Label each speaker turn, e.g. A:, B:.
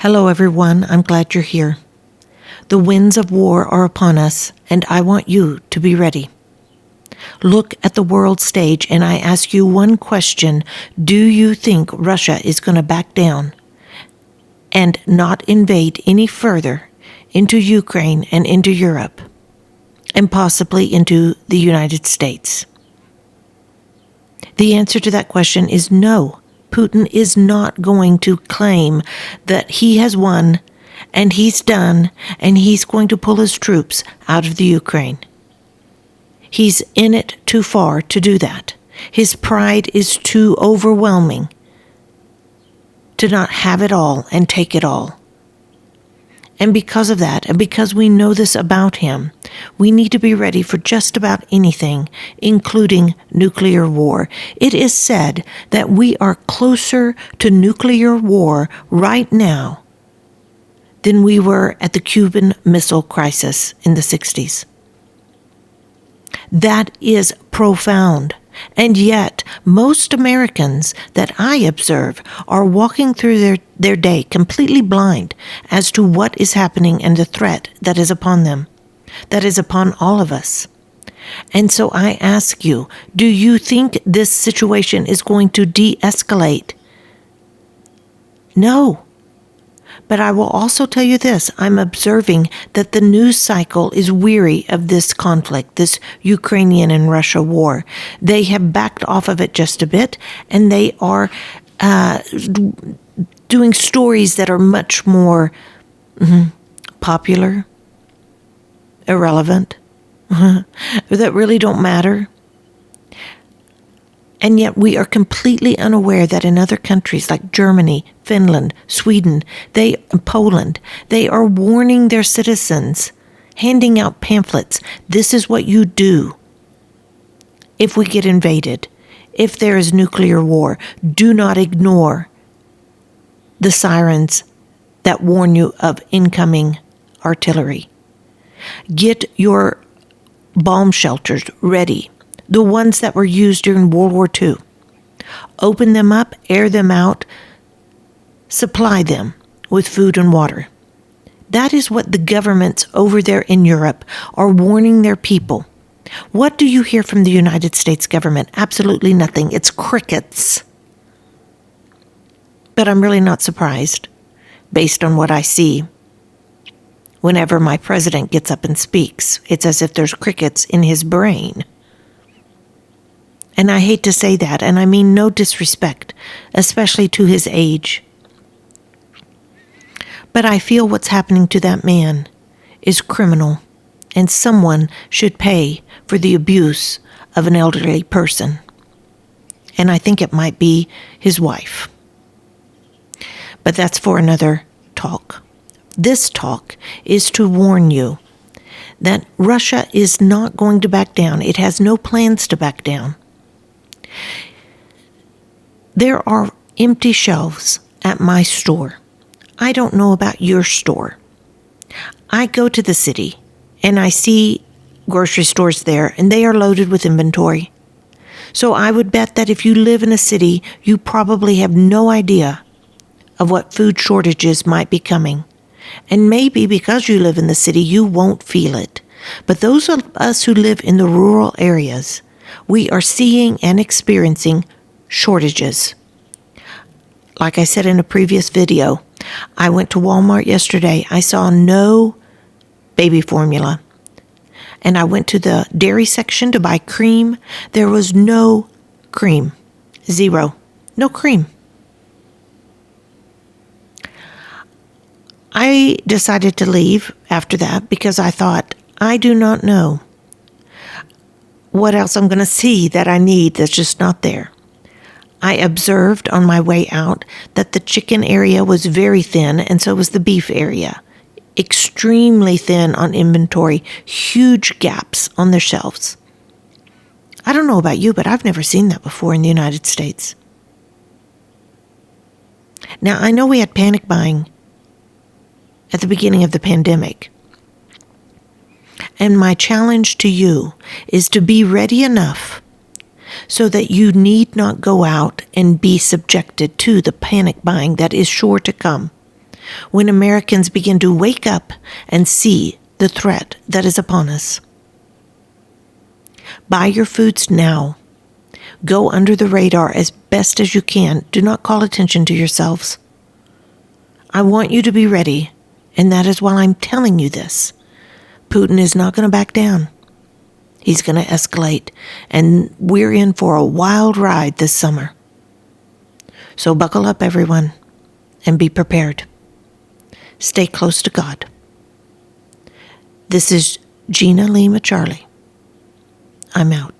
A: Hello, everyone. I'm glad you're here. The winds of war are upon us, and I want you to be ready. Look at the world stage, and I ask you one question. Do you think Russia is going to back down and not invade any further into Ukraine and into Europe, and possibly into the United States? The answer to that question is no. Putin is not going to claim that he has won and he's done and he's going to pull his troops out of the Ukraine. He's in it too far to do that. His pride is too overwhelming to not have it all and take it all. And because of that, and because we know this about him, we need to be ready for just about anything, including nuclear war. It is said that we are closer to nuclear war right now than we were at the Cuban Missile Crisis in the 60s. That is profound. And yet, most Americans that I observe are walking through their day completely blind as to what is happening and the threat that is upon them, that is upon all of us. And so I ask you, do you think this situation is going to de-escalate? No. But I will also tell you this, I'm observing that the news cycle is weary of this conflict, this Ukrainian and Russia war. They have backed off of it just a bit, and they are doing stories that are much more popular, irrelevant, that really don't matter. And yet we are completely unaware that in other countries like Germany, Finland, Sweden, Poland, they are warning their citizens, handing out pamphlets. This is what you do if we get invaded, if there is nuclear war. Do not ignore the sirens that warn you of incoming artillery. Get your bomb shelters ready. The ones that were used during World War II. Open them up, air them out, supply them with food and water. That is what the governments over there in Europe are warning their people. What do you hear from the United States government? Absolutely nothing. It's crickets. But I'm really not surprised, based on what I see. Whenever my president gets up and speaks, it's as if there's crickets in his brain. And I hate to say that, and I mean no disrespect, especially to his age. But I feel what's happening to that man is criminal, and someone should pay for the abuse of an elderly person. And I think it might be his wife. But that's for another talk. This talk is to warn you that Russia is not going to back down. It has no plans to back down. There are empty shelves at my store. I don't know about your store. I go to the city and I see grocery stores there and they are loaded with inventory. So I would bet that if you live in a city, you probably have no idea of what food shortages might be coming. And maybe because you live in the city, you won't feel it. But those of us who live in the rural areas, we are seeing and experiencing shortages. Like I said in a previous video, I went to Walmart yesterday. I saw no baby formula. And I went to the dairy section to buy cream. There was no cream. Zero. No cream. I decided to leave after that because I thought, I do not know what else I'm going to see that I need that's just not there. I observed on my way out that the chicken area was very thin, and so was the beef area. Extremely thin on inventory, huge gaps on their shelves. I don't know about you, but I've never seen that before in the United States. Now, I know we had panic buying at the beginning of the pandemic. And my challenge to you is to be ready enough so that you need not go out and be subjected to the panic buying that is sure to come. when Americans begin to wake up and see the threat that is upon us. Buy your foods now. Go under the radar as best as you can. Do not call attention to yourselves. I want you to be ready, and that is why I'm telling you this. Putin is not going to back down. He's going to escalate, and we're in for a wild ride this summer. So buckle up, everyone, and be prepared. Stay close to God. This is Gina Lima Charlie. I'm out.